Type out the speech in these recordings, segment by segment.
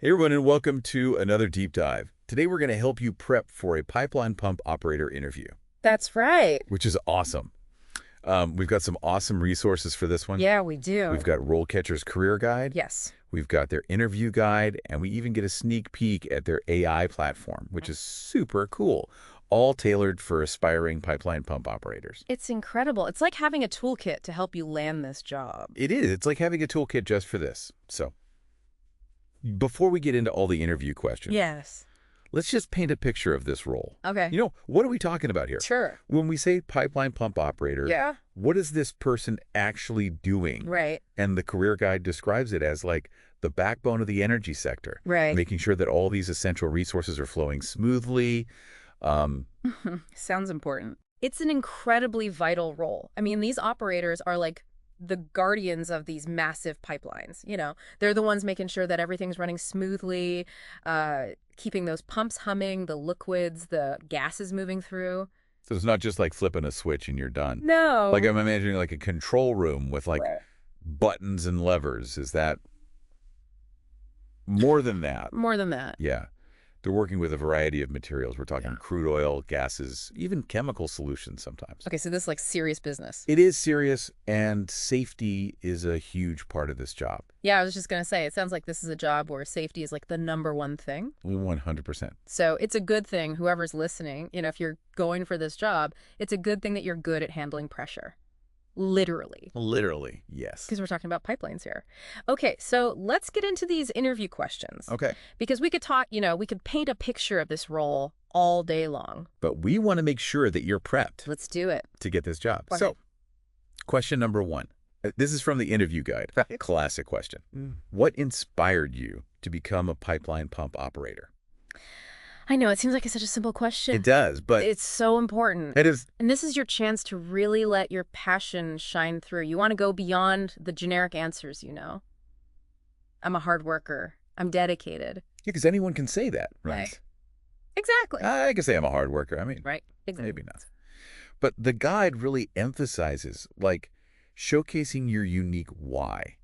Hey everyone, and welcome to another deep dive. Today we're going to help you prep for a pipeline pump operator interview, That's right. which is awesome. We've got some awesome resources for this one. Yeah, we do. We've got RoleCatcher's Career Guide. Yes. We've got their interview guide, and we even get a sneak peek at their AI platform, which is super cool, all tailored for aspiring pipeline pump operators. It's incredible. It's like having a toolkit to help you land this job. It is. It's like having a toolkit just for this. So before we get into all the interview questions, Yes. let's just paint a picture of this role. Okay. What are we talking about here? Sure. When we say pipeline pump operator, Yeah. what is this person actually doing? Right. And the career guide describes it as like the backbone of the energy sector, Right. making sure that all these essential resources are flowing smoothly. Sounds important. It's an incredibly vital role. I mean, these operators are like the guardians of these massive pipelines. They're the ones making sure that everything's running smoothly, keeping those pumps humming, the liquids, the gases moving through. So it's not just like flipping a switch and you're done. No. Like I'm imagining like a control room with like Right. buttons and levers. Is that more than that? More than that. Yeah. They're working with a variety of materials. We're talking Yeah. crude oil, gases, even chemical solutions sometimes. Okay, so this is like serious business. It is serious, and safety is a huge part of this job. Yeah, I was just going to say, it sounds like this is a job where safety is like the #1 thing. 100%. So it's a good thing, whoever's listening, if you're going for this job, it's a good thing that you're good at handling pressure. Literally. Literally, yes. Because we're talking about pipelines here. Okay, so let's get into these interview questions. Okay. Because we could talk, we could paint a picture of this role all day long. But we want to make sure that you're prepped Let's do it. to get this job. Okay. So, question number 1. This is from the interview guide. Classic question. What inspired you to become a pipeline pump operator? I know, it seems like it's such a simple question. It does, but It's so important. it is. And this is your chance to really let your passion shine through. You want to go beyond the generic answers, I'm a hard worker. I'm dedicated. Because anyone can say that, right? Right. Exactly. I can say I'm a hard worker. I mean, Right. Exactly. maybe not. But the guide really emphasizes, like, showcasing your unique why.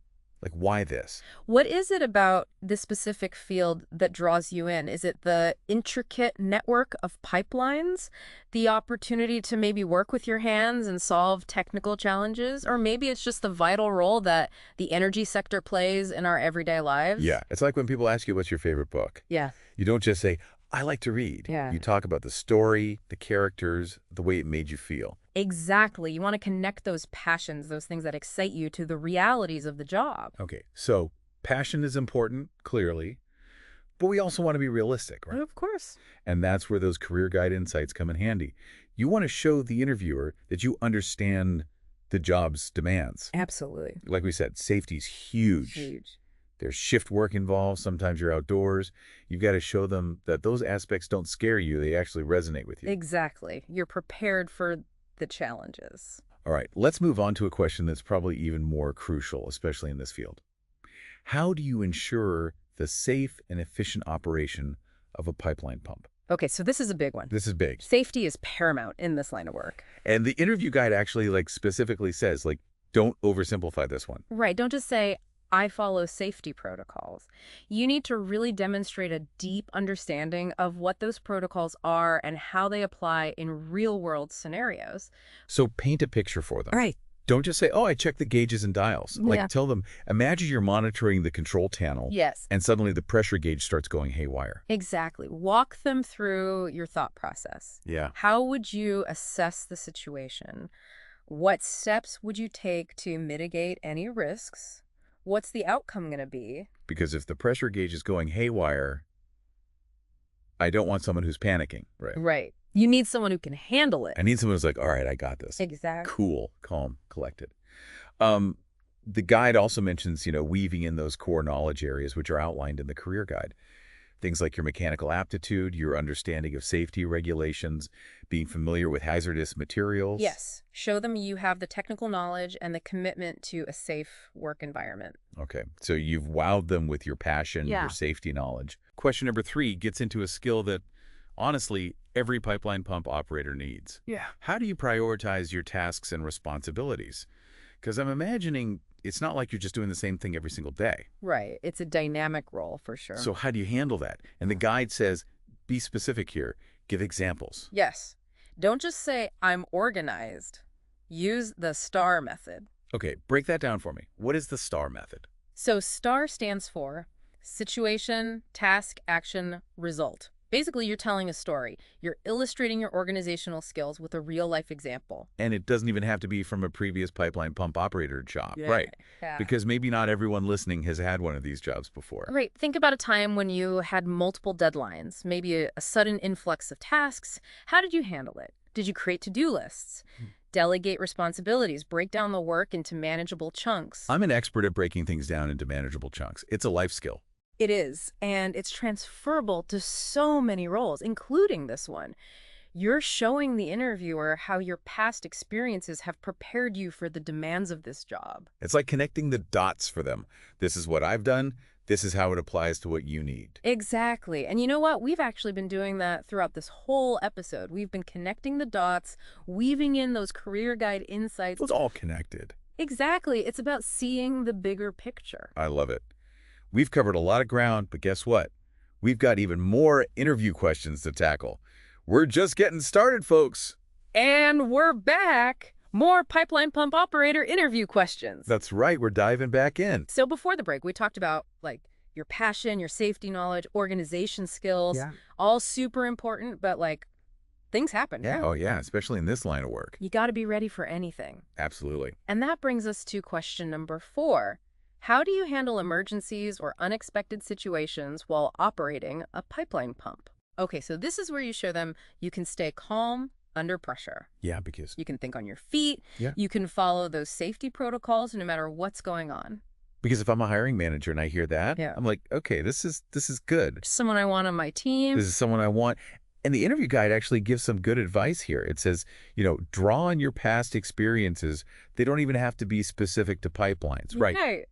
Like, why this? What is it about this specific field that draws you in? Is it the intricate network of pipelines, the opportunity to maybe work with your hands and solve technical challenges? Or maybe it's just the vital role that the energy sector plays in our everyday lives? Yeah. It's like when people ask you what's your favorite book. Yeah. You don't just say, I like to read. Yeah. You talk about the story, the characters, the way it made you feel. Exactly. You want to connect those passions, those things that excite you, to the realities of the job. Okay. So passion is important, clearly. But we also want to be realistic, right? Of course. And that's where those career guide insights come in handy. You want to show the interviewer that you understand the job's demands. Absolutely. Like we said, safety's huge. Huge. There's shift work involved. Sometimes you're outdoors. You've got to show them that those aspects don't scare you. They actually resonate with you. Exactly. You're prepared for the challenges. All right, let's move on to a question that's probably even more crucial, especially in this field. How do you ensure the safe and efficient operation of a pipeline pump? Okay, so this is a big one. This is big. Safety is paramount in this line of work. And the interview guide actually specifically says, don't oversimplify this one. Right. Don't just say, I follow safety protocols. You need to really demonstrate a deep understanding of what those protocols are and how they apply in real-world scenarios. So paint a picture for them. Right. Don't just say, oh, I checked the gauges and dials. Yeah. Tell them, imagine you're monitoring the control panel. Yes. And suddenly the pressure gauge starts going haywire. Exactly. Walk them through your thought process. Yeah. How would you assess the situation? What steps would you take to mitigate any risks? What's the outcome going to be? Because if the pressure gauge is going haywire, I don't want someone who's panicking. Right. Right. You need someone who can handle it. I need someone who's like, all right, I got this. Exactly. Cool, calm, collected. The guide also mentions, weaving in those core knowledge areas, which are outlined in the career guide. Things like your mechanical aptitude, your understanding of safety regulations, being familiar with hazardous materials. Yes. Show them you have the technical knowledge and the commitment to a safe work environment. Okay. So you've wowed them with your passion, Yeah. your safety knowledge. Question number 3 gets into a skill that, honestly, every pipeline pump operator needs. Yeah. How do you prioritize your tasks and responsibilities? Because I'm imagining it's not like you're just doing the same thing every single day. Right. It's a dynamic role for sure. So how do you handle that? And the guide says, be specific here. Give examples. Yes. Don't just say, I'm organized. Use the STAR method. Okay, break that down for me. What is the STAR method? So STAR stands for situation, task, action, result. Basically, you're telling a story. You're illustrating your organizational skills with a real-life example. And it doesn't even have to be from a previous pipeline pump operator job, right? Yeah. Because maybe not everyone listening has had one of these jobs before. Right. Think about a time when you had multiple deadlines, maybe a sudden influx of tasks. How did you handle it? Did you create to-do lists? Delegate responsibilities, break down the work into manageable chunks? I'm an expert at breaking things down into manageable chunks. It's a life skill. It is, and it's transferable to so many roles, including this one. You're showing the interviewer how your past experiences have prepared you for the demands of this job. It's like connecting the dots for them. This is what I've done. This is how it applies to what you need. Exactly. And you know what? We've actually been doing that throughout this whole episode. We've been connecting the dots, weaving in those career guide insights. It's all connected. Exactly. It's about seeing the bigger picture. I love it. We've covered a lot of ground, but guess what? We've got even more interview questions to tackle. We're just getting started, folks. And we're back. More pipeline pump operator interview questions. That's right. We're diving back in. So before the break, we talked about your passion, your safety knowledge, organization skills, all super important, but things happen. Yeah. Oh, yeah. Especially in this line of work. You got to be ready for anything. Absolutely. And that brings us to question number 4. How do you handle emergencies or unexpected situations while operating a pipeline pump? Okay, so this is where you show them you can stay calm under pressure. Yeah, because You can think on your feet. Yeah. You can follow those safety protocols no matter what's going on. if I'm a hiring manager and I hear that, Yeah. I'm like, okay, this is good. Someone I want on my team. This is someone I want. And the interview guide actually gives some good advice here. It says, draw on your past experiences. They don't even have to be specific to pipelines. Right. Okay.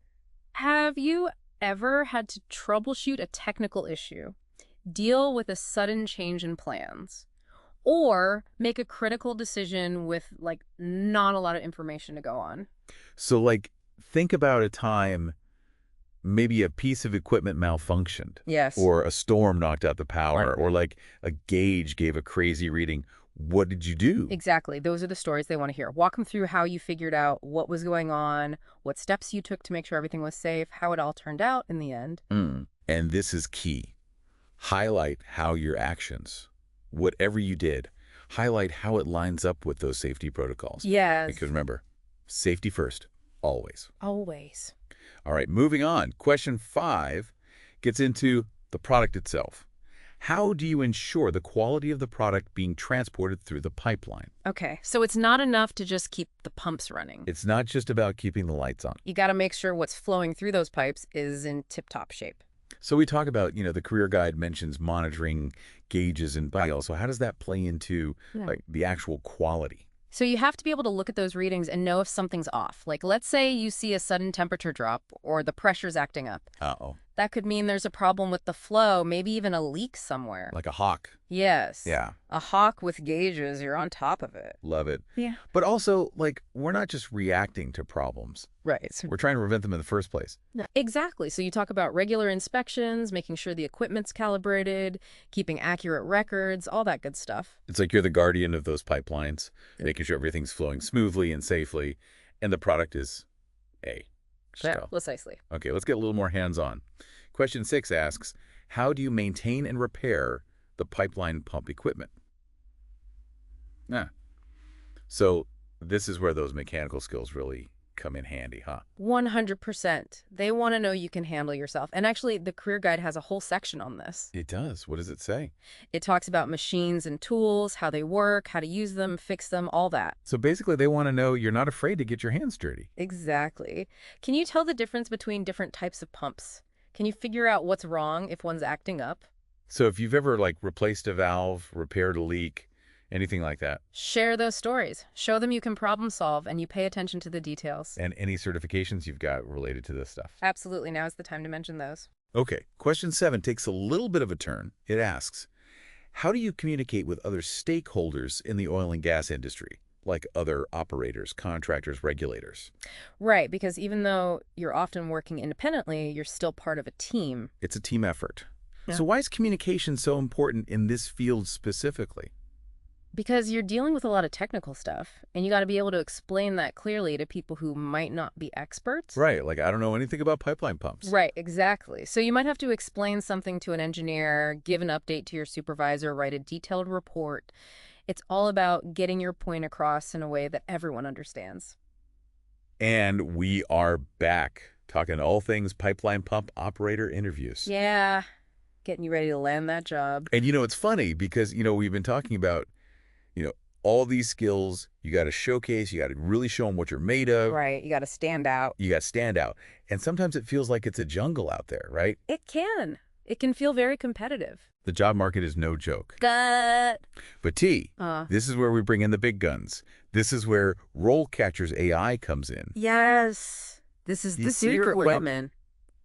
Have you ever had to troubleshoot a technical issue, deal with a sudden change in plans, or make a critical decision with not a lot of information to go on? So think about a time maybe a piece of equipment malfunctioned. Yes. Or a storm knocked out the power. Right. Or a gauge gave a crazy reading. What did you do? Exactly. Those are the stories they want to hear. Walk them through how you figured out what was going on, what steps you took to make sure everything was safe, how it all turned out in the end. And this is key. Highlight how your actions, whatever you did, highlight how it lines up with those safety protocols. Yes. Because remember, safety first, always. Always. All right, moving on. Question 5 gets into the product itself. How do you ensure the quality of the product being transported through the pipeline? Okay, so it's not enough to just keep the pumps running. It's not just about keeping the lights on. You got to make sure what's flowing through those pipes is in tip-top shape. So we talk about, the career guide mentions monitoring gauges and dials. So how does that play into the actual quality? So you have to be able to look at those readings and know if something's off. Let's say you see a sudden temperature drop or the pressure's acting up. Uh-oh. That could mean there's a problem with the flow, maybe even a leak somewhere. Like a hawk. Yes. Yeah. A hawk with gauges, you're on top of it. Love it. Yeah. But also, we're not just reacting to problems. Right. We're trying to prevent them in the first place. Exactly. So you talk about regular inspections, making sure the equipment's calibrated, keeping accurate records, all that good stuff. It's like you're the guardian of those pipelines, making sure everything's flowing smoothly and safely, and the product is A. Yeah, So, precisely. okay, let's get a little more hands-on. Question 6 asks, how do you maintain and repair the pipeline pump equipment? So this is where those mechanical skills really come in handy, huh? 100%. They want to know you can handle yourself. And actually, the career guide has a whole section on this. It does. What does it say? It talks about machines and tools, how they work, how to use them, fix them, all that. So basically, they want to know you're not afraid to get your hands dirty. Exactly. Can you tell the difference between different types of pumps? Can you figure out what's wrong if one's acting up? So if you've ever replaced a valve, repaired a leak, anything like that. Share those stories. Show them you can problem solve and you pay attention to the details. And any certifications you've got related to this stuff. Absolutely. Now is the time to mention those. Okay, question 7 takes a little bit of a turn. It asks, how do you communicate with other stakeholders in the oil and gas industry? like other operators, contractors, regulators. Right, because even though you're often working independently, you're still part of a team. It's a team effort. Yeah. So why is communication so important in this field specifically? Because you're dealing with a lot of technical stuff, and you got to be able to explain that clearly to people who might not be experts. Right, like I don't know anything about pipeline pumps. Right, exactly. So you might have to explain something to an engineer, give an update to your supervisor, write a detailed report. It's all about getting your point across in a way that everyone understands. And we are back talking all things pipeline pump operator interviews. Yeah, getting you ready to land that job. And it's funny because, we've been talking about, all these skills you got to showcase, you got to really show them what you're made of. Right, you got to stand out. You got to stand out. And sometimes it feels like it's a jungle out there, right? It can. It can feel very competitive. The job market is no joke. Gut. But this is where we bring in the big guns. This is where RoleCatcher's AI comes in. Yes. This is the secret weapon.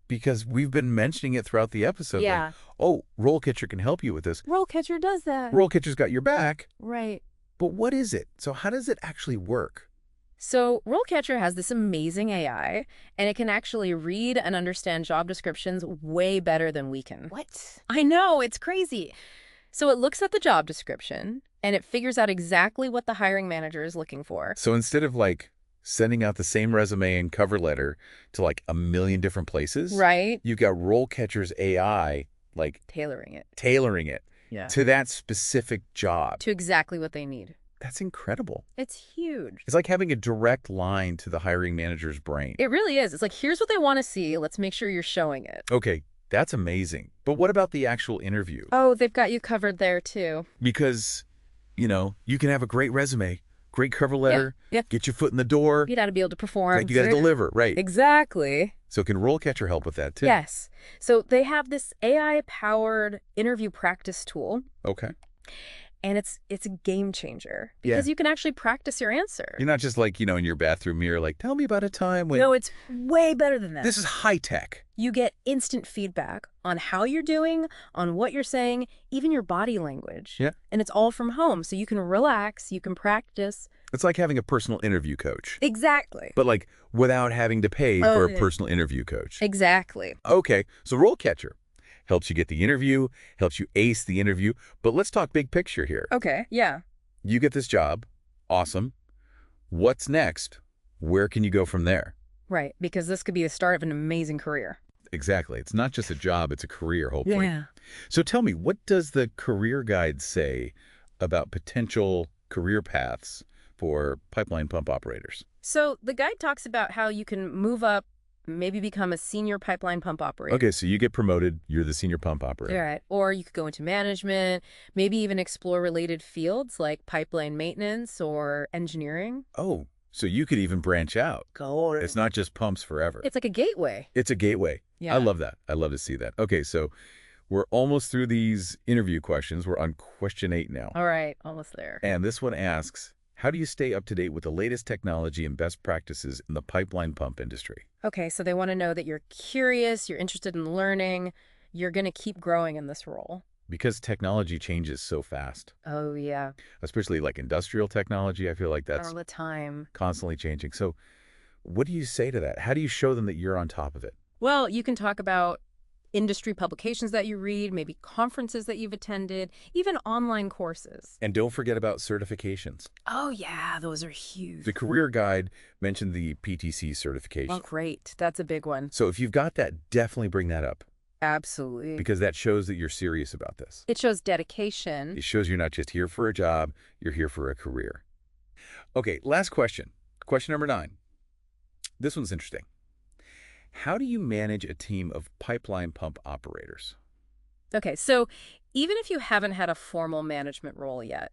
Because we've been mentioning it throughout the episode. Yeah. Like, oh, RoleCatcher can help you with this. RoleCatcher does that. RoleCatcher's got your back. Right. But what is it? So how does it actually work? So RoleCatcher has this amazing AI, and it can actually read and understand job descriptions way better than we can. What? I know, it's crazy. So it looks at the job description, and it figures out exactly what the hiring manager is looking for. So instead of sending out the same resume and cover letter to a million different places, right? You've got RoleCatcher's AI Tailoring it to that specific job. To exactly what they need. That's incredible. It's huge. It's like having a direct line to the hiring manager's brain. It really is. It's like, here's what they want to see. Let's make sure you're showing it. Okay, that's amazing. But what about the actual interview? Oh, they've got you covered there, too. Because, you can have a great resume, great cover letter, get your foot in the door. You got to be able to perform. You got to deliver, right? Exactly. So can RoleCatcher help with that, too? Yes. So they have this AI-powered interview practice tool. Okay. And it's a game changer because you can actually practice your answer. You're not just in your bathroom mirror, tell me about a time when... No, it's way better than that. This is high tech. You get instant feedback on how you're doing, on what you're saying, even your body language. Yeah. And it's all from home, so you can relax, you can practice. It's like having a personal interview coach. Exactly. But without having to pay for a personal interview coach. Exactly. Okay, so RoleCatcher helps you get the interview, helps you ace the interview. But let's talk big picture here. Okay, yeah. You get this job. Awesome. What's next? Where can you go from there? Right, because this could be the start of an amazing career. Exactly. It's not just a job, it's a career, hopefully. Yeah. So tell me, what does the career guide say about potential career paths for pipeline pump operators? So the guide talks about how you can move up, maybe become a senior pipeline pump operator. Okay, so you get promoted, you're the senior pump operator. All right. Or you could go into management, maybe even explore related fields like pipeline maintenance or engineering. Oh, so you could even branch out. Go. It's not just pumps forever. It's like a gateway. It's a gateway. Yeah. I love that. I love to see that. Okay, so we're almost through these interview questions. We're on question 8 now. All right, almost there. And this one asks, how do you stay up to date with the latest technology and best practices in the pipeline pump industry? Okay, so they want to know that you're curious, you're interested in learning, you're going to keep growing in this role. Because technology changes so fast. Oh, yeah. Especially industrial technology. I feel like that's all the time. Constantly changing. So what do you say to that? How do you show them that you're on top of it? Well, you can talk about industry publications that you read, maybe conferences that you've attended, even online courses. And don't forget about certifications. Oh, yeah, those are huge. The career guide mentioned the PTC certification. Oh, great. That's a big one. So if you've got that, definitely bring that up. Absolutely. Because that shows that you're serious about this. It shows dedication. It shows you're not just here for a job, you're here for a career. Okay, last question. Question number 9. This one's interesting. How do you manage a team of pipeline pump operators? Okay, so even if you haven't had a formal management role yet,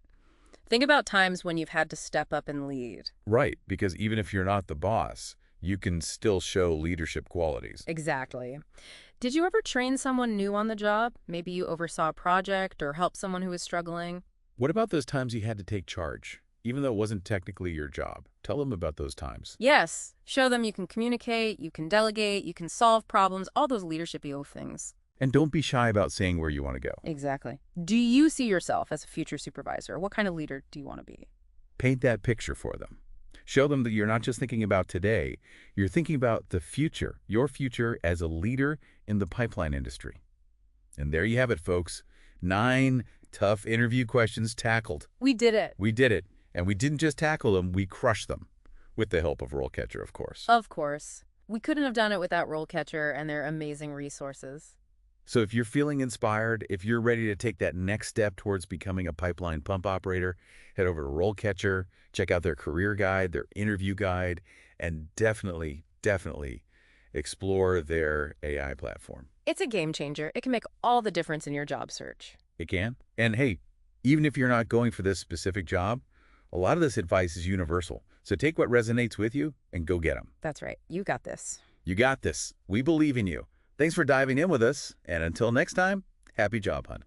think about times when you've had to step up and lead. Right, because even if you're not the boss, you can still show leadership qualities. Exactly. Did you ever train someone new on the job? Maybe you oversaw a project or helped someone who was struggling? What about those times you had to take charge, even though it wasn't technically your job? Tell them about those times. Yes. Show them you can communicate, you can delegate, you can solve problems, all those leadership-y things. And don't be shy about saying where you want to go. Exactly. Do you see yourself as a future supervisor? What kind of leader do you want to be? Paint that picture for them. Show them that you're not just thinking about today, you're thinking about the future, your future as a leader in the pipeline industry. And there you have it, folks. 9 tough interview questions tackled. We did it. We did it. And we didn't just tackle them, we crushed them. With the help of RoleCatcher, of course. Of course. We couldn't have done it without RoleCatcher and their amazing resources. So if you're feeling inspired, if you're ready to take that next step towards becoming a pipeline pump operator, head over to RoleCatcher, check out their career guide, their interview guide, and definitely explore their AI platform. It's a game changer. It can make all the difference in your job search. It can. And hey, even if you're not going for this specific job, a lot of this advice is universal. So take what resonates with you and go get them. That's right. You got this. You got this. We believe in you. Thanks for diving in with us. And until next time, happy job hunt.